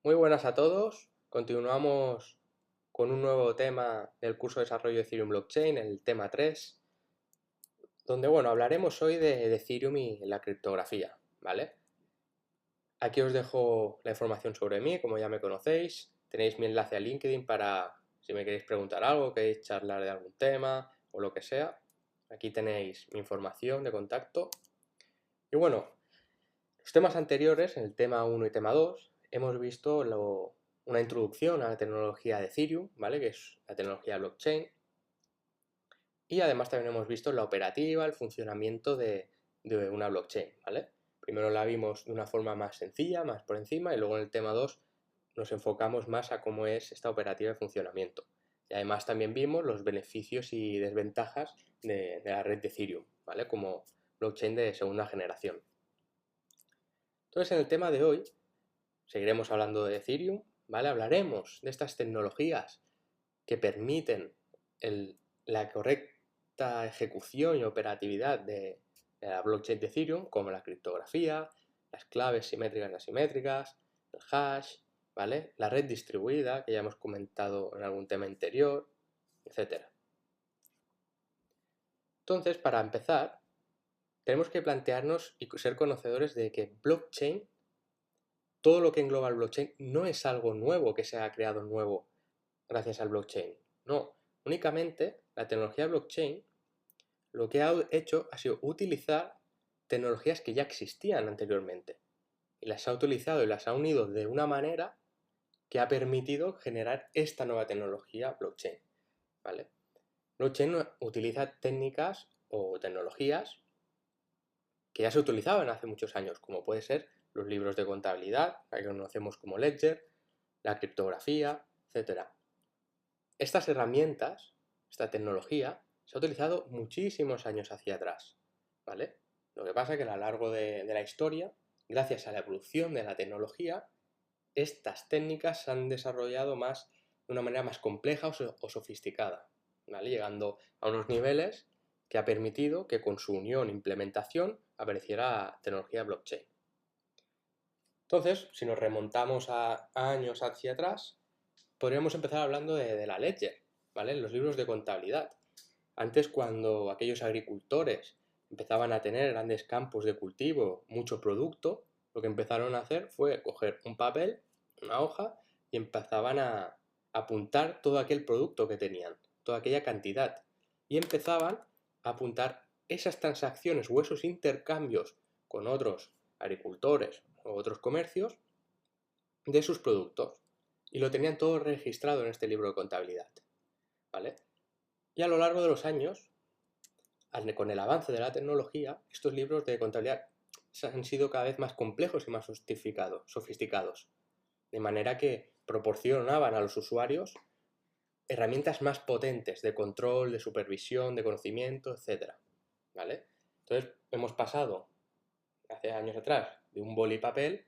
Muy buenas a todos. Continuamos con un nuevo tema del curso de desarrollo de Ethereum Blockchain, el tema 3, donde hablaremos hoy de Ethereum y la criptografía, ¿vale? Aquí os dejo la información sobre mí, como ya me conocéis. Tenéis mi enlace a LinkedIn para si me queréis preguntar algo, queréis charlar de algún tema o lo que sea. Aquí tenéis mi información de contacto. Y los temas anteriores, en el tema 1 y tema 2, hemos visto una introducción a la tecnología de Ethereum, ¿vale? Que es la tecnología blockchain. Y además también hemos visto la operativa, el funcionamiento de una blockchain, ¿vale? Primero la vimos de una forma más sencilla, más por encima, y luego en el tema 2 nos enfocamos más a cómo es esta operativa de funcionamiento. Y además también vimos los beneficios y desventajas de la red de Ethereum, ¿vale? Como blockchain de segunda generación. Entonces, en el tema de hoy seguiremos hablando de Ethereum, ¿vale? Hablaremos de estas tecnologías que permiten la correcta ejecución y operatividad de la blockchain de Ethereum, como la criptografía, las claves simétricas y asimétricas, el hash, ¿vale? La red distribuida, que ya hemos comentado en algún tema anterior, etc. Entonces, para empezar, tenemos que plantearnos y ser conocedores de que blockchain, todo lo que engloba el blockchain, no es algo nuevo que se haya creado nuevo gracias al blockchain. No, únicamente la tecnología blockchain lo que ha hecho ha sido utilizar tecnologías que ya existían anteriormente y las ha utilizado y las ha unido de una manera que ha permitido generar esta nueva tecnología blockchain, ¿vale? Blockchain utiliza técnicas o tecnologías que ya se utilizaban hace muchos años, como puede ser los libros de contabilidad, que conocemos como ledger, la criptografía, etc. Estas herramientas, esta tecnología, se ha utilizado muchísimos años hacia atrás, ¿vale? Lo que pasa es que a lo largo de la historia, gracias a la evolución de la tecnología, estas técnicas se han desarrollado de una manera más compleja o sofisticada, ¿vale? Llegando a unos niveles que ha permitido que con su unión e implementación apareciera tecnología blockchain. Entonces, si nos remontamos a años hacia atrás, podríamos empezar hablando de la ledger, ¿vale? Los libros de contabilidad. Antes, cuando aquellos agricultores empezaban a tener grandes campos de cultivo, mucho producto, lo que empezaron a hacer fue coger un papel, una hoja, y empezaban a apuntar todo aquel producto que tenían, toda aquella cantidad. Y empezaban a apuntar esas transacciones o esos intercambios con otros agricultores o otros comercios de sus productos. Y lo tenían todo registrado en este libro de contabilidad, ¿vale? Y a lo largo de los años, con el avance de la tecnología, estos libros de contabilidad han sido cada vez más complejos y más sofisticados, de manera que proporcionaban a los usuarios herramientas más potentes de control, de supervisión, de conocimiento, etc. ¿Vale? Entonces hemos pasado, hace años atrás, de un boli y papel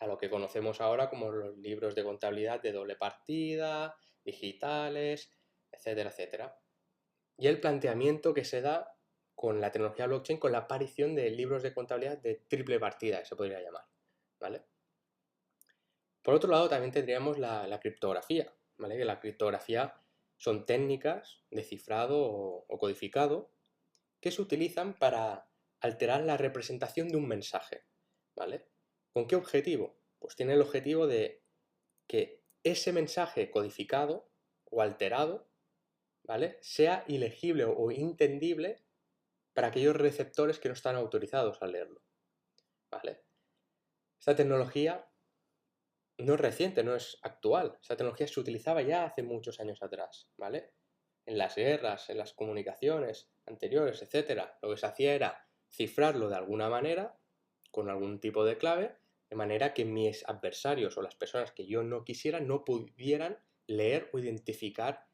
a lo que conocemos ahora como los libros de contabilidad de doble partida, digitales, etcétera, etcétera. Y el planteamiento que se da con la tecnología blockchain, con la aparición de libros de contabilidad de triple partida, se podría llamar, ¿vale? Por otro lado, también tendríamos la criptografía, ¿vale? Que la criptografía son técnicas de cifrado o codificado que se utilizan para alterar la representación de un mensaje, ¿vale? ¿Con qué objetivo? Pues tiene el objetivo de que ese mensaje codificado o alterado, ¿vale? Sea ilegible o entendible para aquellos receptores que no están autorizados a leerlo, ¿vale? Esta tecnología no es reciente, no es actual. Esta tecnología se utilizaba ya hace muchos años atrás, ¿vale? En las guerras, en las comunicaciones anteriores, etcétera, lo que se hacía era cifrarlo de alguna manera, con algún tipo de clave, de manera que mis adversarios o las personas que yo no quisiera no pudieran leer o identificar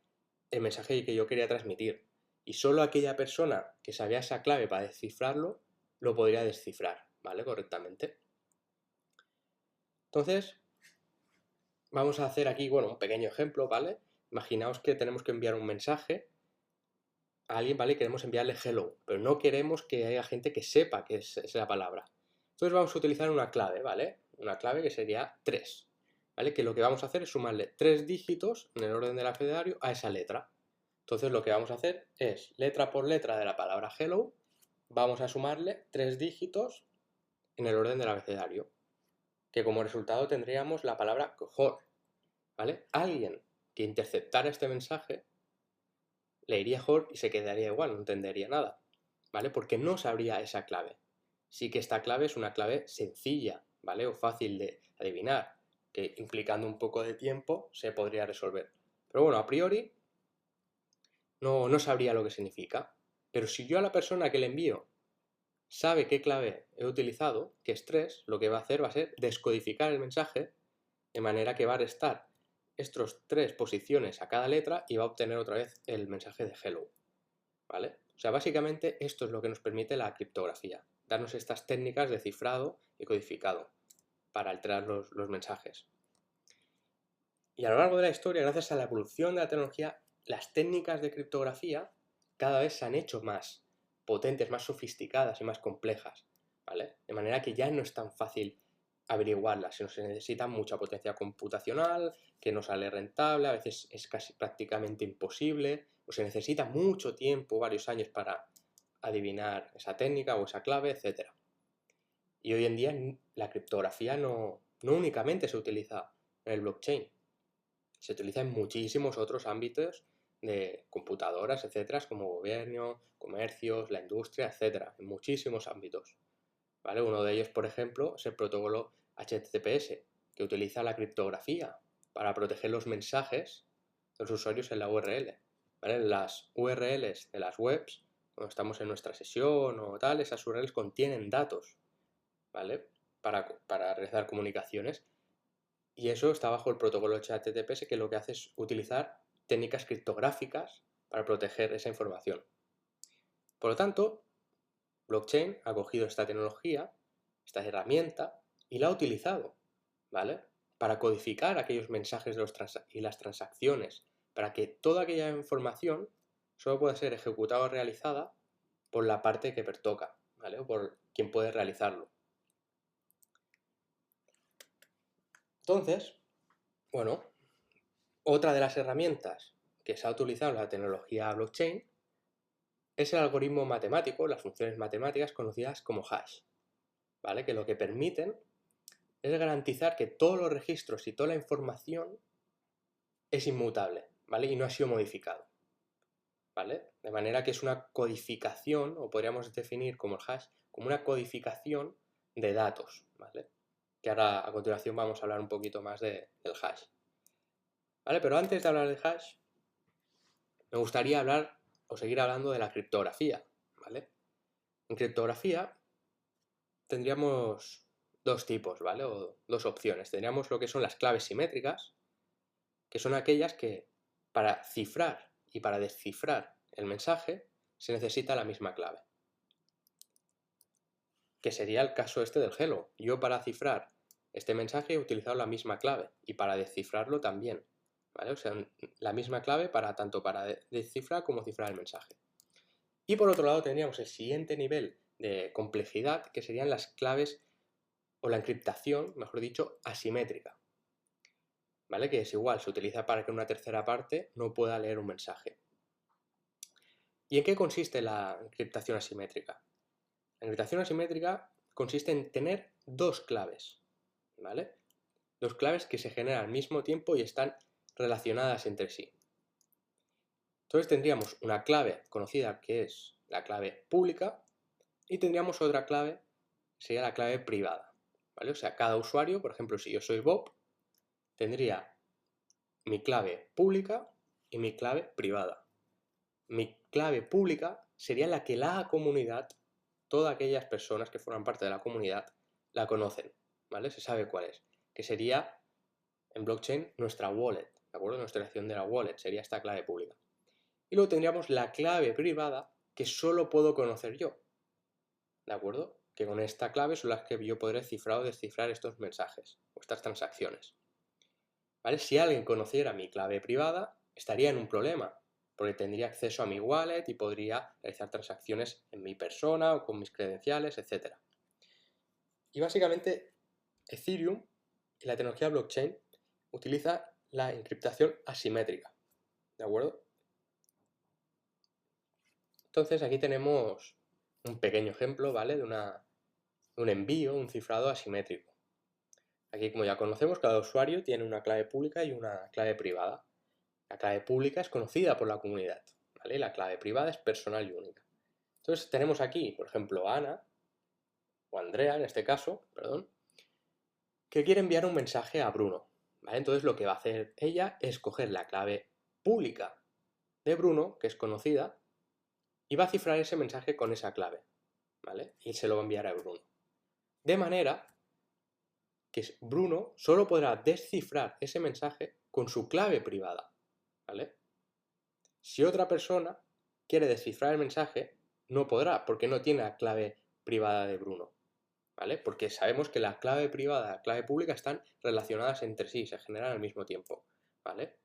el mensaje que yo quería transmitir. Y solo aquella persona que sabía esa clave para descifrarlo lo podría descifrar, ¿vale? Correctamente. Entonces, vamos a hacer aquí, un pequeño ejemplo, ¿vale? Imaginaos que tenemos que enviar un mensaje a alguien, ¿vale? Queremos enviarle hello, pero no queremos que haya gente que sepa que es la palabra. Entonces vamos a utilizar una clave, ¿vale? Una clave que sería 3. ¿vale? Que lo que vamos a hacer es sumarle 3 dígitos en el orden del abecedario a esa letra. Entonces lo que vamos a hacer es, letra por letra de la palabra hello, vamos a sumarle 3 dígitos en el orden del abecedario, que como resultado tendríamos la palabra whore, ¿vale? Alguien que interceptara este mensaje leería whore y se quedaría igual, no entendería nada, ¿vale? Porque no sabría esa clave. Sí que esta clave es una clave sencilla, ¿vale? O fácil de adivinar, que implicando un poco de tiempo se podría resolver. Pero bueno, a priori no sabría lo que significa. Pero si yo a la persona que le envío sabe qué clave he utilizado, que es 3, lo que va a hacer va a ser descodificar el mensaje de manera que va a restar estos 3 posiciones a cada letra y va a obtener otra vez el mensaje de hello, ¿vale? O sea, básicamente esto es lo que nos permite la criptografía, darnos estas técnicas de cifrado y codificado para alterar los mensajes. Y a lo largo de la historia, gracias a la evolución de la tecnología, las técnicas de criptografía cada vez se han hecho más potentes, más sofisticadas y más complejas, ¿vale? De manera que ya no es tan fácil averiguarlas, sino se necesita mucha potencia computacional, que no sale rentable, a veces es casi prácticamente imposible, o se necesita mucho tiempo, varios años para adivinar esa técnica o esa clave, etc. Y hoy en día la criptografía no únicamente se utiliza en el blockchain, se utiliza en muchísimos otros ámbitos de computadoras, etcétera, como gobierno, comercios, la industria, etcétera, en muchísimos ámbitos, ¿vale? Uno de ellos, por ejemplo, es el protocolo HTTPS, que utiliza la criptografía para proteger los mensajes de los usuarios en la URL, ¿vale? Las URLs de las webs, cuando estamos en nuestra sesión o tal, esas URLs contienen datos, ¿vale? Para realizar comunicaciones. Y eso está bajo el protocolo HTTPS, que lo que hace es utilizar técnicas criptográficas para proteger esa información. Por lo tanto, blockchain ha cogido esta tecnología, esta herramienta, y la ha utilizado, ¿vale? Para codificar aquellos mensajes y las transacciones, para que toda aquella información solo pueda ser ejecutada o realizada por la parte que pertoca, ¿vale? O por quien puede realizarlo. Entonces, bueno, otra de las herramientas que se ha utilizado en la tecnología blockchain es el algoritmo matemático, las funciones matemáticas conocidas como hash, ¿vale? Que lo que permiten es garantizar que todos los registros y toda la información es inmutable, ¿vale? Y no ha sido modificado, ¿vale? De manera que es una codificación, o podríamos definir como el hash, como una codificación de datos, ¿vale? Que ahora a continuación vamos a hablar un poquito más del hash, ¿vale? Pero antes de hablar del hash, me gustaría hablar o seguir hablando de la criptografía, ¿vale? En criptografía tendríamos dos tipos, ¿vale? O dos opciones. Tendríamos lo que son las claves simétricas, que son aquellas que para cifrar y para descifrar el mensaje se necesita la misma clave. Que sería el caso este del hello. Yo para cifrar este mensaje he utilizado la misma clave y para descifrarlo también, ¿vale? O sea, la misma clave tanto para descifrar como cifrar el mensaje. Y por otro lado tendríamos el siguiente nivel de complejidad, que serían las claves o la encriptación, mejor dicho, asimétrica, ¿vale? Que es igual, se utiliza para que una tercera parte no pueda leer un mensaje. ¿Y en qué consiste la encriptación asimétrica? La encriptación asimétrica consiste en tener dos claves, ¿vale? Dos claves que se generan al mismo tiempo y están relacionadas entre sí. Entonces tendríamos una clave conocida que es la clave pública y tendríamos otra clave, sería la clave privada, ¿vale? O sea, cada usuario, por ejemplo, si yo soy Bob, tendría mi clave pública y mi clave privada. Mi clave pública sería la que la comunidad, todas aquellas personas que forman parte de la comunidad, la conocen, ¿vale? Se sabe cuál es, que sería en blockchain nuestra wallet, ¿de acuerdo? Nuestra acción de la wallet sería esta clave pública. Y luego tendríamos la clave privada que solo puedo conocer yo, ¿de acuerdo? Que con esta clave son las que yo podré cifrar o descifrar estos mensajes o estas transacciones, ¿vale? Si alguien conociera mi clave privada, estaría en un problema, porque tendría acceso a mi wallet y podría realizar transacciones en mi persona o con mis credenciales, etc. Y básicamente Ethereum y la tecnología blockchain utiliza la encriptación asimétrica, ¿de acuerdo? Entonces aquí tenemos un pequeño ejemplo, ¿vale? De un envío, un cifrado asimétrico. Aquí, como ya conocemos, cada usuario tiene una clave pública y una clave privada. La clave pública es conocida por la comunidad, ¿vale? Y la clave privada es personal y única. Entonces tenemos aquí, por ejemplo, a Ana, o Andrea en este caso, perdón, que quiere enviar un mensaje a Bruno, ¿vale? Entonces lo que va a hacer ella es coger la clave pública de Bruno, que es conocida, y va a cifrar ese mensaje con esa clave, ¿vale? Y se lo va a enviar a Bruno. De manera que Bruno solo podrá descifrar ese mensaje con su clave privada, ¿vale? Si otra persona quiere descifrar el mensaje, no podrá, porque no tiene la clave privada de Bruno, ¿vale? Porque sabemos que la clave privada y la clave pública están relacionadas entre sí, se generan al mismo tiempo, ¿vale?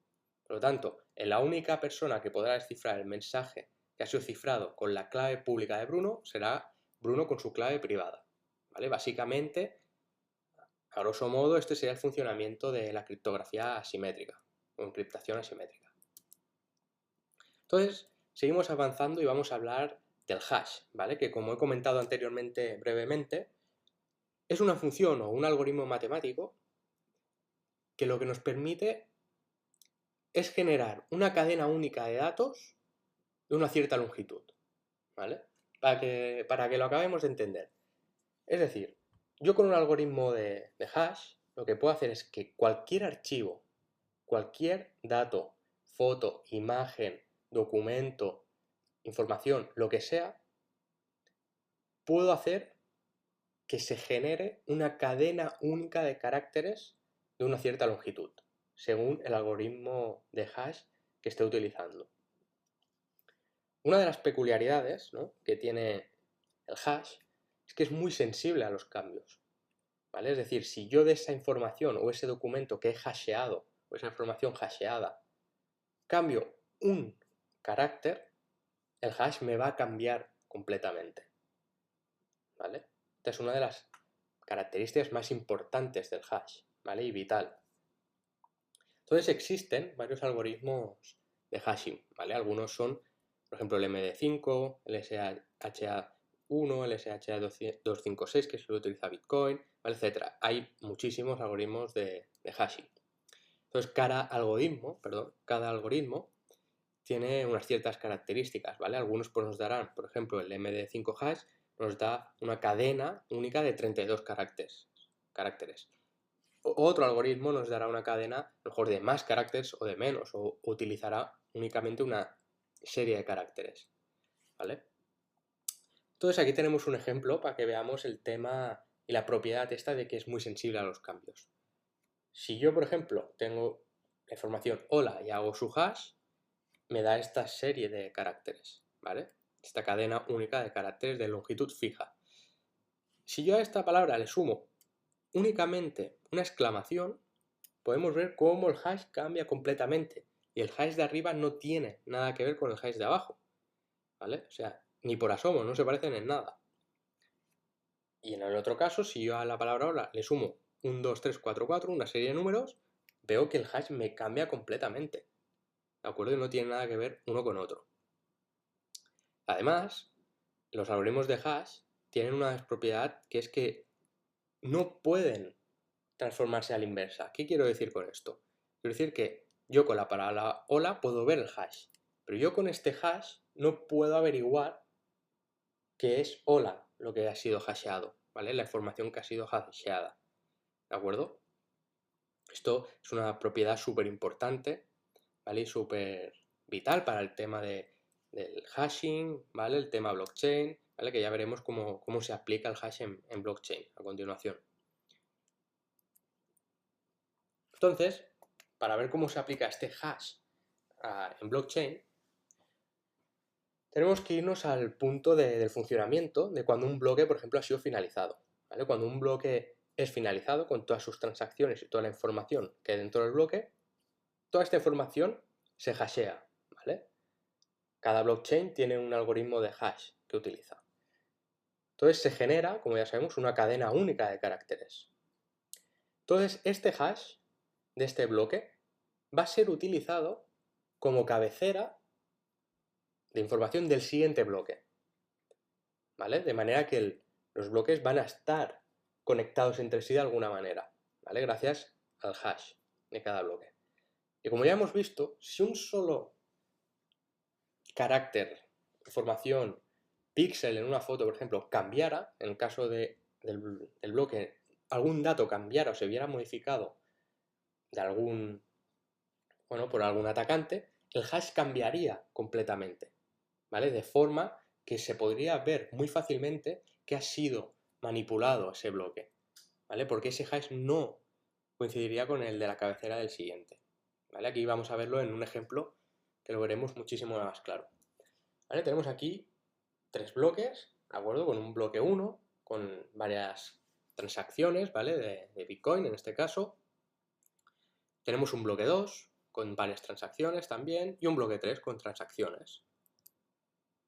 Por lo tanto, la única persona que podrá descifrar el mensaje que ha sido cifrado con la clave pública de Bruno será Bruno con su clave privada, ¿vale? Básicamente, a grosso modo, este sería el funcionamiento de la criptografía asimétrica o encriptación asimétrica. Entonces, seguimos avanzando y vamos a hablar del hash, ¿vale? Que como he comentado anteriormente brevemente, es una función o un algoritmo matemático que lo que nos permite es generar una cadena única de datos de una cierta longitud, ¿vale? Para que lo acabemos de entender. Es decir, yo con un algoritmo de hash lo que puedo hacer es que cualquier archivo, cualquier dato, foto, imagen, documento, información, lo que sea, puedo hacer que se genere una cadena única de caracteres de una cierta longitud, según el algoritmo de hash que esté utilizando. Una de las peculiaridades, ¿no?, que tiene el hash es que es muy sensible a los cambios, ¿vale? Es decir, si yo de esa información o ese documento que he hasheado o esa información hasheada cambio un carácter, el hash me va a cambiar completamente, ¿vale? Esta es una de las características más importantes del hash, ¿vale? Y vital. Entonces existen varios algoritmos de hashing, ¿vale? Algunos son, por ejemplo, el MD5, el SHA-1, el SHA-256, que se lo utiliza Bitcoin, ¿vale? Etcétera. Hay muchísimos algoritmos de hashing. Entonces, cada algoritmo tiene unas ciertas características, ¿vale? Algunos pues, nos darán, por ejemplo, el MD5 hash nos da una cadena única de 32 caracteres. Otro algoritmo nos dará una cadena a lo mejor de más caracteres o de menos, o utilizará únicamente una serie de caracteres, ¿vale? Entonces aquí tenemos un ejemplo para que veamos el tema y la propiedad esta de que es muy sensible a los cambios. Si yo, por ejemplo, tengo la información hola y hago su hash, me da esta serie de caracteres, ¿vale? Esta cadena única de caracteres de longitud fija. Si yo a esta palabra le sumo únicamente una exclamación, podemos ver cómo el hash cambia completamente y el hash de arriba no tiene nada que ver con el hash de abajo, ¿vale? O sea, ni por asomo, no se parecen en nada. Y en el otro caso, si yo a la palabra hola le sumo 1, 2, 3, 4, 4, una serie de números, veo que el hash me cambia completamente, ¿de acuerdo? Y no tiene nada que ver uno con otro. Además, los algoritmos de hash tienen una propiedad que es que no pueden transformarse a la inversa. ¿Qué quiero decir con esto? Quiero decir que yo con la palabra hola puedo ver el hash, pero yo con este hash no puedo averiguar qué es hola lo que ha sido hasheado, ¿vale? La información que ha sido hasheada, ¿de acuerdo? Esto es una propiedad súper importante, ¿vale? Y súper vital para el tema del hashing, ¿vale? El tema blockchain, ¿vale? Que ya veremos cómo se aplica el hash en blockchain a continuación. Entonces, para ver cómo se aplica este hash en blockchain, tenemos que irnos al punto del funcionamiento de cuando un bloque, por ejemplo, ha sido finalizado, ¿vale? Cuando un bloque es finalizado con todas sus transacciones y toda la información que hay dentro del bloque, toda esta información se hashea, ¿vale? Cada blockchain tiene un algoritmo de hash que utiliza. Entonces se genera, como ya sabemos, una cadena única de caracteres. Entonces este hash de este bloque va a ser utilizado como cabecera de información del siguiente bloque, ¿vale? De manera que los bloques van a estar conectados entre sí de alguna manera, ¿vale? Gracias al hash de cada bloque. Y como ya hemos visto, si un solo carácter, información, píxel en una foto, por ejemplo, cambiara, en el caso del bloque, algún dato cambiara o se viera modificado de por algún atacante, el hash cambiaría completamente, ¿vale? De forma que se podría ver muy fácilmente que ha sido manipulado ese bloque, ¿vale? Porque ese hash no coincidiría con el de la cabecera del siguiente, ¿vale? Aquí vamos a verlo en un ejemplo que lo veremos muchísimo más claro, ¿vale? Tenemos aquí 3 bloques, ¿de acuerdo? Con un bloque 1, con varias transacciones, ¿vale? De Bitcoin en este caso. Tenemos un bloque 2 con varias transacciones también y un bloque 3 con transacciones,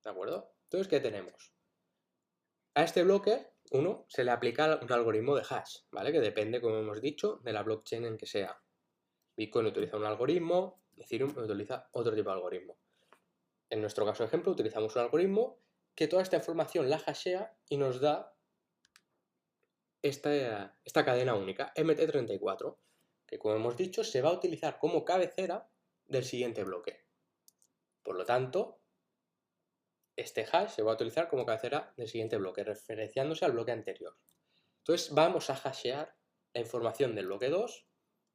¿de acuerdo? Entonces, ¿qué tenemos? A este bloque 1 se le aplica un algoritmo de hash, ¿vale? Que depende, como hemos dicho, de la blockchain en que sea. Bitcoin utiliza un algoritmo, Ethereum utiliza otro tipo de algoritmo. En nuestro caso de ejemplo, utilizamos un algoritmo que toda esta información la hashea y nos da esta cadena única, MT34, que como hemos dicho se va a utilizar como cabecera del siguiente bloque. Por lo tanto, este hash se va a utilizar como cabecera del siguiente bloque, referenciándose al bloque anterior. Entonces vamos a hashear la información del bloque 2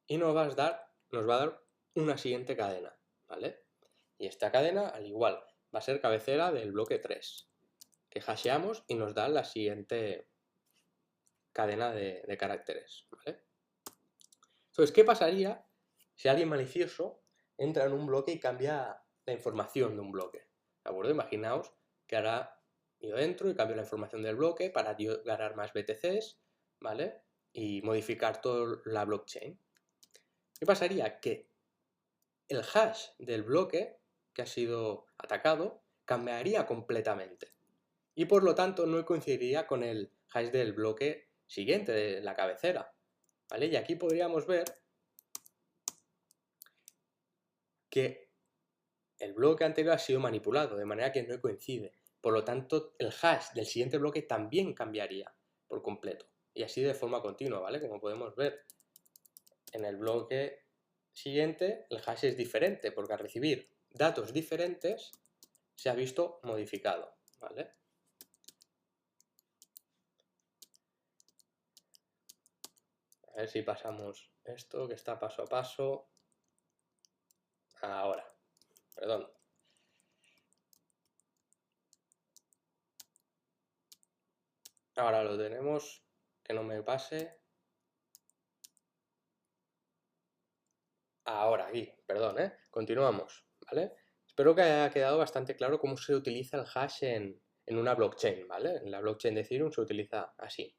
y nos va a dar una siguiente cadena, ¿vale? Y esta cadena, al igual, va a ser cabecera del bloque 3, que hasheamos y nos da la siguiente cadena de caracteres, ¿vale? Entonces, ¿qué pasaría si alguien malicioso entra en un bloque y cambia la información de un bloque? ¿De acuerdo? Imaginaos que ahora yo entro y cambio la información del bloque para ganar más BTCs, ¿vale? Y modificar toda la blockchain. ¿Qué pasaría? Que el hash del bloque que ha sido atacado cambiaría completamente. Y por lo tanto no coincidiría con el hash del bloque siguiente, de la cabecera, ¿vale? Y aquí podríamos ver que el bloque anterior ha sido manipulado, de manera que no coincide. Por lo tanto, el hash del siguiente bloque también cambiaría por completo. Y así de forma continua, ¿vale? Como podemos ver, en el bloque siguiente el hash es diferente, porque al recibir datos diferentes se ha visto modificado, ¿vale? A ver si pasamos esto, que está paso a paso. Ahora, perdón. Ahora lo tenemos, que no me pase. Ahora, aquí, perdón, continuamos, ¿vale? Espero que haya quedado bastante claro cómo se utiliza el hash en una blockchain, ¿vale? En la blockchain de Ethereum se utiliza así.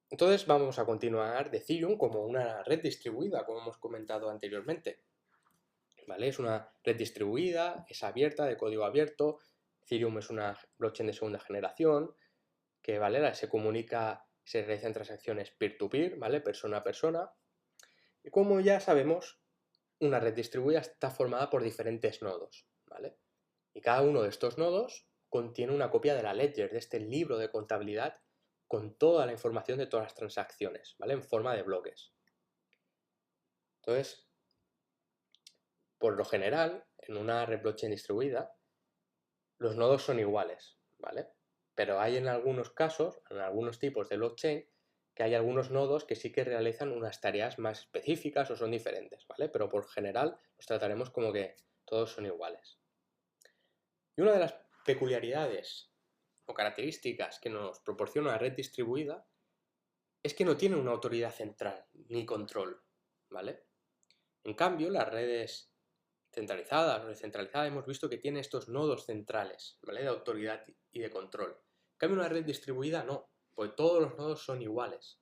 Entonces vamos a continuar de Ethereum como una red distribuida, como hemos comentado anteriormente, ¿vale? Es una red distribuida, es abierta, de código abierto. Ethereum es una blockchain de segunda generación que, ¿vale? Se comunica, se realizan transacciones peer-to-peer, ¿vale? Persona a persona. Y como ya sabemos, una red distribuida está formada por diferentes nodos, ¿vale? Y cada uno de estos nodos contiene una copia de la ledger, de este libro de contabilidad con toda la información de todas las transacciones, ¿vale? En forma de bloques. Entonces, por lo general, en una red blockchain distribuida, los nodos son iguales, ¿vale? Pero hay en algunos casos, en algunos tipos de blockchain, que hay algunos nodos que sí que realizan unas tareas más específicas o son diferentes, ¿vale? Pero por general los trataremos como que todos son iguales. Y una de las peculiaridades o características que nos proporciona una red distribuida es que no tiene una autoridad central ni control, ¿vale? En cambio, las redes centralizadas o descentralizadas hemos visto que tiene estos nodos centrales, ¿vale? De autoridad y de control. En cambio, una red distribuida no, pues todos los nodos son iguales,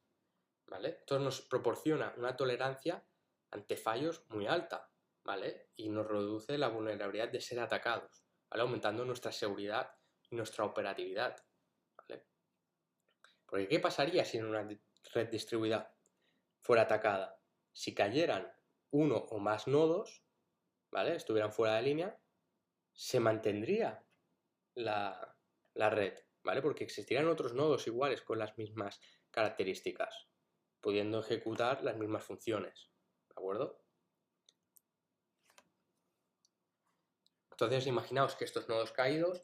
¿vale? Esto nos proporciona una tolerancia ante fallos muy alta, ¿vale? Y nos reduce la vulnerabilidad de ser atacados, ¿vale? Aumentando nuestra seguridad y nuestra operatividad, ¿vale? Porque ¿qué pasaría si en una red distribuida fuera atacada, si cayeran uno o más nodos, ¿vale? Estuvieran fuera de línea, se mantendría la red, ¿vale? Porque existirían otros nodos iguales con las mismas características, pudiendo ejecutar las mismas funciones, ¿de acuerdo? Entonces imaginaos que estos nodos caídos,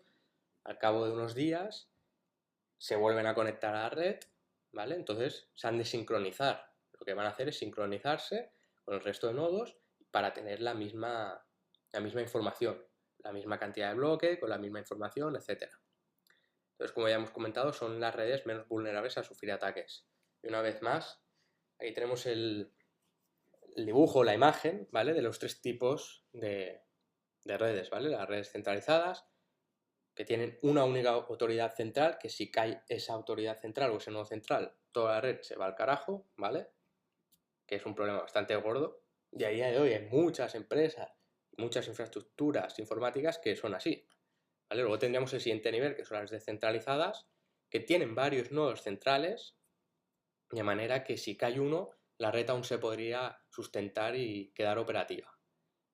al cabo de unos días, se vuelven a conectar a la red, ¿vale? Entonces se han de sincronizar. Lo que van a hacer es sincronizarse con el resto de nodos para tener la misma información, la misma cantidad de bloques, con la misma información, etc. Entonces, como ya hemos comentado, son las redes menos vulnerables a sufrir ataques. Y una vez más, aquí tenemos el dibujo, la imagen, ¿vale? De los tres tipos de redes, ¿vale? Las redes centralizadas, que tienen una única autoridad central, que si cae esa autoridad central o ese nodo central, toda la red se va al carajo, ¿vale? Que es un problema bastante gordo. Y a día de hoy hay muchas empresas, muchas infraestructuras informáticas que son así, ¿vale? Luego tendríamos el siguiente nivel, que son las descentralizadas, que tienen varios nodos centrales, de manera que si cae uno, la red aún se podría sustentar y quedar operativa.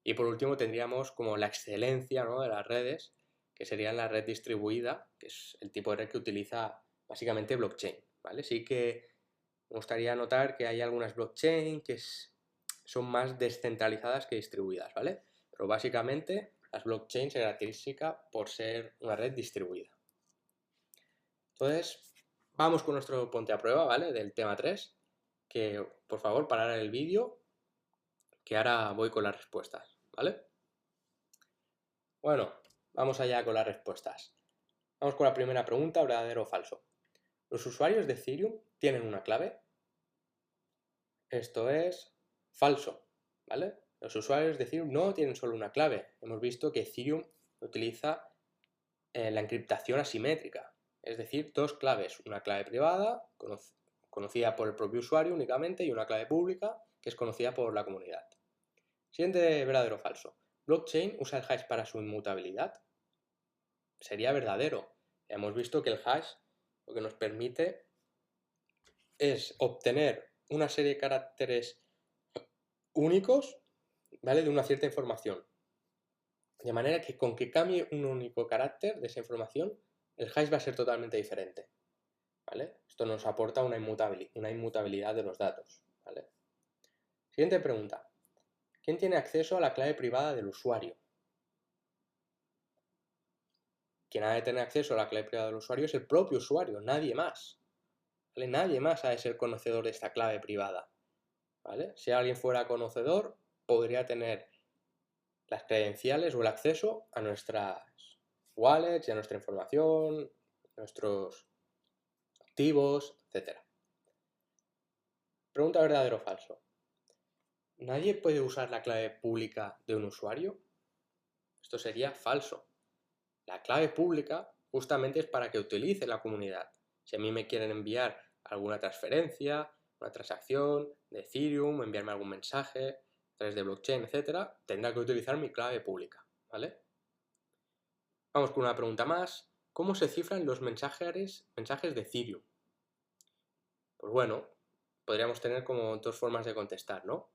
Y por último tendríamos como la excelencia, ¿no?, de las redes, que sería la red distribuida, que es el tipo de red que utiliza básicamente blockchain, ¿vale? Sí que me gustaría notar que hay algunas blockchain que son más descentralizadas que distribuidas, ¿vale? Pero básicamente las blockchain se caracterizan por ser una red distribuida. Entonces, vamos con nuestro ponte a prueba, ¿vale? Del tema 3, que por favor parar el vídeo, que ahora voy con las respuestas, ¿vale? Bueno, vamos allá con las respuestas. Vamos con la primera pregunta, ¿verdadero o falso? ¿Los usuarios de Ethereum tienen una clave? Esto es falso, ¿vale? Los usuarios de Ethereum no tienen solo una clave. Hemos visto que Ethereum utiliza la encriptación asimétrica, es decir, dos claves, una clave privada, conocida por el propio usuario únicamente, y una clave pública, que es conocida por la comunidad. Siguiente, verdadero o falso. ¿Blockchain usa el hash para su inmutabilidad? Sería verdadero. Hemos visto que el hash lo que nos permite es obtener una serie de caracteres únicos, ¿vale?, de una cierta información. De manera que con que cambie un único carácter de esa información, el hash va a ser totalmente diferente, ¿vale? Esto nos aporta una inmutabilidad de los datos, ¿vale? Siguiente pregunta. ¿Quién tiene acceso a la clave privada del usuario? Quien ha de tener acceso a la clave privada del usuario es el propio usuario, nadie más, ¿vale? Nadie más ha de ser conocedor de esta clave privada, ¿vale? Si alguien fuera conocedor, podría tener las credenciales o el acceso a nuestras wallets y a nuestra información, nuestros activos, etc. Pregunta verdadero o falso. ¿Nadie puede usar la clave pública de un usuario? Esto sería falso. La clave pública justamente es para que utilice la comunidad. Si a mí me quieren enviar alguna transferencia, una transacción de Ethereum, enviarme algún mensaje a través de blockchain, etc., tendrá que utilizar mi clave pública, ¿vale? Vamos con una pregunta más. ¿Cómo se cifran los mensajes de Ethereum? Pues bueno, podríamos tener como dos formas de contestar, ¿no?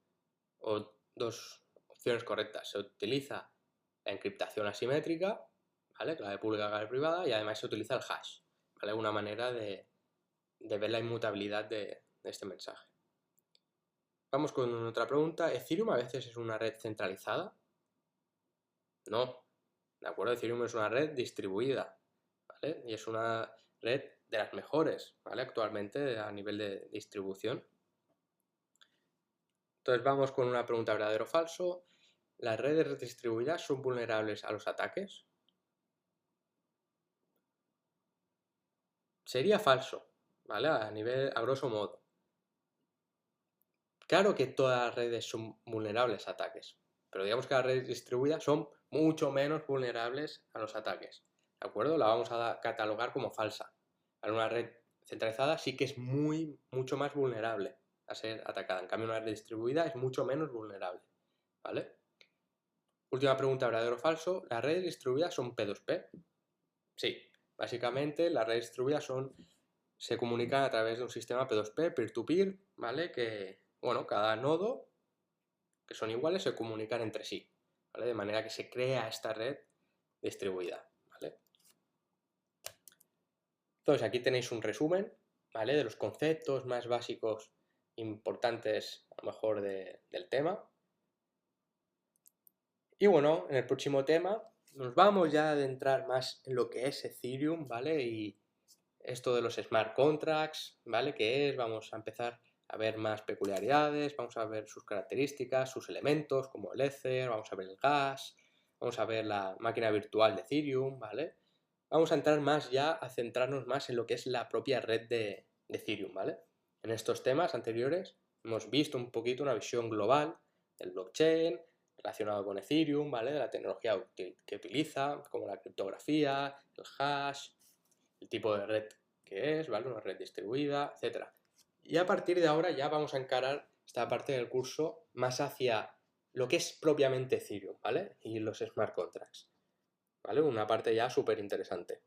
O dos opciones correctas. Se utiliza la encriptación asimétrica, ¿vale? Clave pública, clave privada, y además se utiliza el hash, ¿vale? Una manera de ver la inmutabilidad de este mensaje. Vamos con otra pregunta. ¿Ethereum a veces es una red centralizada? No, ¿de acuerdo? Ethereum es una red distribuida, ¿vale? Y es una red de las mejores, ¿vale?, actualmente a nivel de distribución. Entonces vamos con una pregunta verdadero o falso. ¿Las redes distribuidas son vulnerables a los ataques? Sería falso, ¿vale? A grosso modo. Claro que todas las redes son vulnerables a ataques, pero digamos que las redes distribuidas son mucho menos vulnerables a los ataques, ¿de acuerdo? La vamos a catalogar como falsa. Una red centralizada sí que es mucho más vulnerable a ser atacada. En cambio, una red distribuida es mucho menos vulnerable, ¿vale? Última pregunta, verdadero o falso. ¿Las redes distribuidas son P2P? Sí, básicamente las redes distribuidas se comunican a través de un sistema P2P, peer-to-peer, ¿vale? Que bueno, cada nodo, que son iguales, se comunican entre sí, ¿vale? De manera que se crea esta red distribuida, ¿vale? Entonces aquí tenéis un resumen, ¿vale? De los conceptos más básicos importantes, a lo mejor, del tema. Y bueno, en el próximo tema nos vamos ya a adentrar más en lo que es Ethereum, ¿vale? Y esto de los smart contracts, ¿vale? ¿Qué es? Vamos a empezar a ver más peculiaridades, vamos a ver sus características, sus elementos, como el Ether, vamos a ver el gas, vamos a ver la máquina virtual de Ethereum, ¿vale? Vamos a entrar más ya, a centrarnos más en lo que es la propia red de Ethereum, ¿vale? En estos temas anteriores hemos visto un poquito una visión global del blockchain, relacionado con Ethereum, ¿vale? De la tecnología que utiliza, como la criptografía, el hash, el tipo de red que es, ¿vale? Una red distribuida, etc. Y a partir de ahora ya vamos a encarar esta parte del curso más hacia lo que es propiamente Ethereum, ¿vale? Y los smart contracts, ¿vale? Una parte ya súper interesante.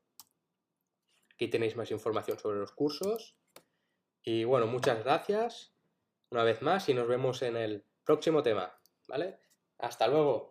Aquí tenéis más información sobre los cursos. Y bueno, muchas gracias una vez más y nos vemos en el próximo tema, ¿vale? Hasta luego.